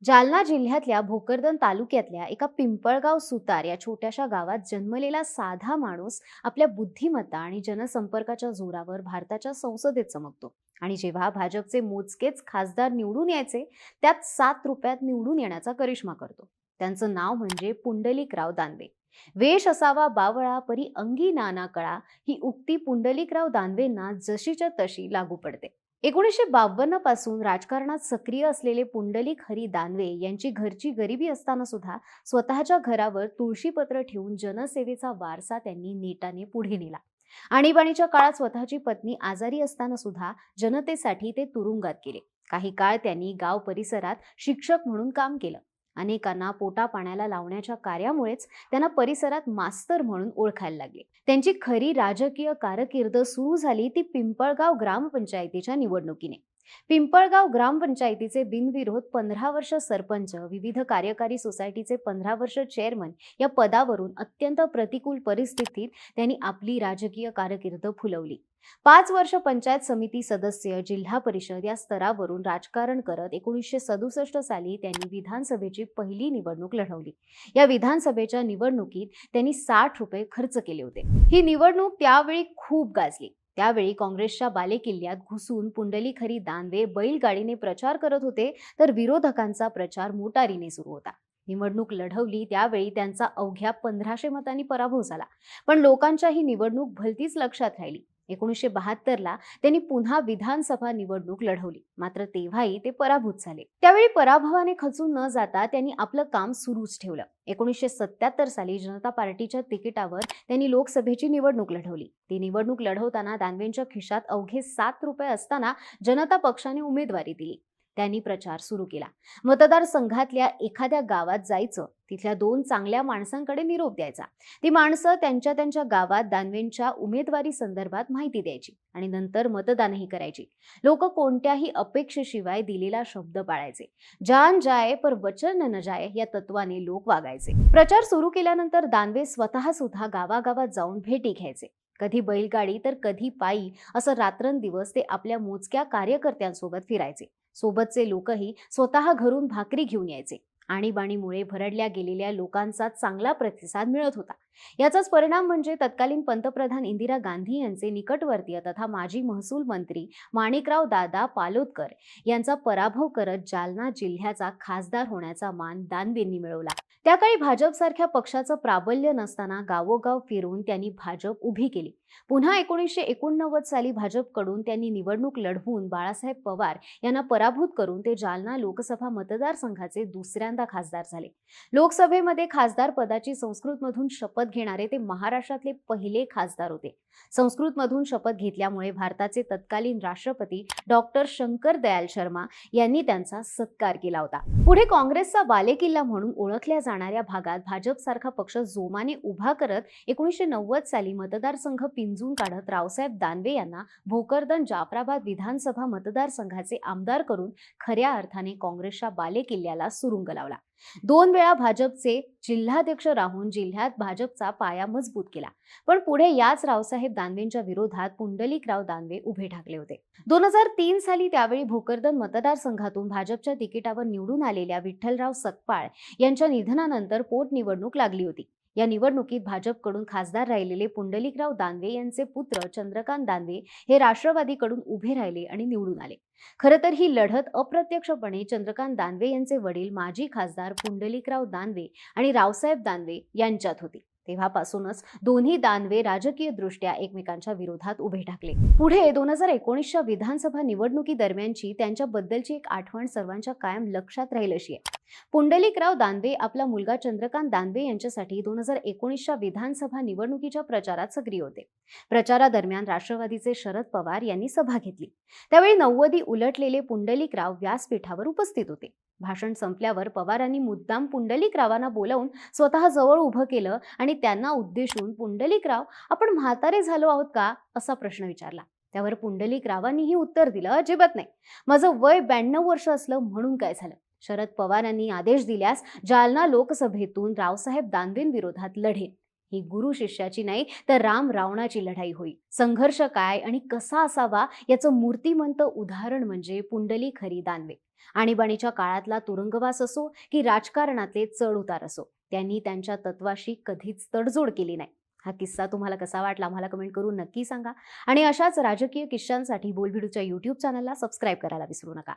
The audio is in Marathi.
जालना जिल्ह्यातल्या भोकरदन तालुक्यातल्या एका पिंपळगाव सुतार या छोट्याशा गावात जन्मलेला साधा माणूस आपल्या बुद्धिमत्ता आणि जनसंपर्काच्या जोरावर भारताच्या संसदेत चमकतो. आणि जेव्हा भाजपचे मोजकेच खासदार निवडून यायचे, त्यात 7 रुपयात निवडून येण्याचा करिश्मा करतो. त्यांचं नाव म्हणजे पुंडलिकराव दानवे. वेश असावा बावळा परी अंगी नाना कळा, ही उक्ती पुंडलिकराव दानवेंना जशीच्या तशी लागू पडते. 1952 पासून राजकारणात सक्रिय असलेले पुंडलिक हरी दानवे यांची घरची गरिबी असताना सुद्धा स्वतःच्या घरावर तुळशीपत्र ठेवून जनसेवेचा वारसा त्यांनी नेटाने पुढे नेला. आणीबाणीच्या काळात स्वतःची पत्नी आजारी असताना सुद्धा जनतेसाठी ते तुरुंगात गेले. काही काळ त्यांनी गाव परिसरात शिक्षक म्हणून काम केलं. अनेकांना पोटा पाण्याला लावण्याच्या कार्यामुळेच त्यांना परिसरात मास्तर म्हणून ओळखायला लागले. त्यांची खरी राजकीय कारकीर्द सुरू झाली ती पिंपळगाव ग्रामपंचायतीच्या निवडणुकीने. पिंपळगाव ग्रामपंचायतीचे बिनविरोध 15 वर्ष सरपंच, विविध कार्यकारी सोसायटीचे 15 वर्ष चेअरमन या पदावरून अत्यंत प्रतिकूल परिस्थितीत त्यांनी आपली राजकीय कारकीर्द फुलवली. 5 वर्ष पंचायत समिती सदस्य, जिल्हा परिषद या स्तरावरून राजकारण करत 1967 साली त्यांनी विधानसभेची पहिली निवडणूक लढवली. या विधानसभेच्या निवडणुकीत त्यांनी 60 रुपये खर्च केले होते. ही निवडणूक त्यावेळी खूप गाजली. त्यावेळी काँग्रेसच्या बालेकिल्ल्यात घुसून पुंडलिक हरी दानवे बैलगाडीने प्रचार करत होते, तर विरोधकांचा प्रचार मोटारीने सुरू होता. निवडणूक लढवली त्यावेळी त्यांचा अवघ्या 1500 मतांनी पराभव झाला. पण लोकांच्या ही निवडणूक भलतीच लक्षात राहिली. 1972ला त्यांनी पुन्हा विधानसभा निवडणूक लढवली, मात्र तेव्हाही ते पराभूत झाले. त्यावेळी पराभवाने खचून न जाता त्यांनी आपलं काम सुरूच ठेवलं. 1977 साली जनता पार्टीच्या तिकिटावर त्यांनी लोकसभेची निवडणूक लढवली. ती निवडणूक लढवताना दानवेंच्या खिशात अवघे 7 रुपये असताना जनता पक्षाने उमेदवारी दिली. त्यांनी प्रचार सुरू केला. मतदारसंघातल्या एखाद्या गावात जायचं, तिथल्या 2 चांगल्या माणसांकडे निरोप द्यायचा. ती माणसं त्यांच्या त्यांच्या गावात दानवेंच्या उमेदवारी संदर्भात माहिती द्यायची आणि नंतर मतदानही करायची. लोक कोणत्याही अपेक्षेशिवाय दिलेला शब्द पाळायचे. जान जाए पर वचन न जाए या तत्वाने लोक वागायचे. प्रचार सुरू केल्यानंतर दानवे स्वतः सुद्धा गावागावात जाऊन भेटी घ्यायचे. कधी बैलगाडी तर कधी पायी असं रात्रंदिवस ते आपल्या मोजक्या कार्यकर्त्यांसोबत फिरायचे. सोबतचे लोकही स्वतः घरून भाकरी घेऊन यायचे. आणीबाणीमुळे भरडल्या गेलेल्या लोकांचा चांगला प्रतिसाद मिळत होता. याचाच परिणाम म्हणजे तत्कालीन पंतप्रधान इंदिरा गांधी यांचे निकटवर्तीय तथा माजी महसूल मंत्री माणिकराव दादा पालोदकर यांचा पराभव करत जालना जिल्ह्याचा खासदार होण्याचा मान दानवेंनी मिळवला. त्या काळी भाजपसारख्या पक्षाचं प्राबल्य नसताना गावोगाव फिरून त्यांनी भाजप उभी केली. पुन्हा 1989 साली भाजपकडून त्यांनी निवडणूक लढवून बाळासाहेब पवार यांना पराभूत करून ते जालना लोकसभा मतदारसंघाचे दुसऱ्यांदा खासदार झाले. लोकसभेमध्ये खासदार पदाची संस्कृतमधून शपथ घेणारे ते महाराष्ट्रातले पहिले खासदार होते. संस्कृतमधून शपथ घेतल्यामुळे भारताचे तत्कालीन राष्ट्रपती डॉक्टर शंकर दयाल शर्मा यांनी त्यांचा सत्कार केला होता. पुढे काँग्रेसचा बालेकिल्ला म्हणून ओळखल्या जाणाऱ्या भागात भाजपसारखा पक्ष जोमाने उभा करत 1990 साली मतदारसंघ पिंजून काढत रावसाहेब दानवे यांना भोकरदन जाफराबाद विधानसभा मतदारसंघाचे आमदार करून खऱ्या अर्थाने काँग्रेसच्या बालेकिल्ल्याला सुरुंग लावला. 2 वेळा भाजपचे जिल्हाध्यक्ष राहून जिल्ह्यात भाजपचा पाया मजबूत केला. पण पुढे याच रावसाहेब दानवेंच्या विरोधात पुंडलिकराव दानवे उभे ठाकले होते. 2003 साली त्यावेळी भोकरदन मतदारसंघातून भाजपच्या तिकिटावर निवडून आलेल्या विठ्ठलराव सकपाळ यांच्या निधनानंतर पोटनिवडणूक लागली होती. या निवडणुकीत भाजपकडून खासदार राहिलेले पुंडलिकराव दानवे यांचे पुत्र चंद्रकांत दानवे हे राष्ट्रवादीकडून उभे राहिले आणि निवडून आले. खरं तर ही लढत अप्रत्यक्षपणे चंद्रकांत दानवे यांचे वडील माजी खासदार पुंडलिकराव दानवे आणि रावसाहेब दानवे यांच्यात होती. तेव्हापासूनच दोन्ही दानवे राजकीय दृष्ट्या एकमेकांच्या विरोधात उभे ठाकले. पुढे 2019च्या विधानसभा निवडणुकीदरम्यानची त्यांच्याबद्दलची एक आठवण सर्वांच्या कायम लक्षात राहील अशी आहे. पुंडलिकराव दानवे आपला मुलगा चंद्रकांत दानवे यांच्यासाठी 2019च्या विधानसभा निवडणुकीच्या प्रचारात सक्रिय होते. प्रचारादरम्यान राष्ट्रवादीचे शरद पवार यांनी सभा घेतली. त्यावेळी 90 उलटलेले पुंडलिकराव व्यासपीठावर उपस्थित होते. भाषण संपल्यावर पवारांनी मुद्दाम पुंडलिकरावांना बोलावून स्वतः जवळ उभं केलं आणि त्यांना उद्देशून, पुंडलिकराव, आपण म्हातारे झालो आहोत का, असा प्रश्न विचारला. त्यावर पुंडलिकरावांनीही उत्तर दिलं, अजिबात नाही, माझं वय 92 वर्ष असलं म्हणून काय झालं. शरद पवारांनी आदेश दिल्यास जालना लोकसभेतून रावसाहेब दानवेंविरोधात लढेन. ही गुरु शिष्याची नाही तर राम रावणाची लढाई होई. संघर्ष काय आणि कसा असावा याचं मूर्तिमंत उदाहरण म्हणजे पुंडलिक हरी दानवे. आणीबाणीच्या काळातला तुरुंगवास असो की राजकारणातले चढ उतार असो, त्यांनी त्यांच्या तत्वाशी कधीच तडजोड केली नाही. हा किस्सा तुम्हाला कसा वाटला आम्हाला कमेंट करून नक्की सांगा. आणि अशाच राजकीय किस्सांसाठी बोलबिडूच्या YouTube चॅनलला सबस्क्राईब करायला विसरू नका.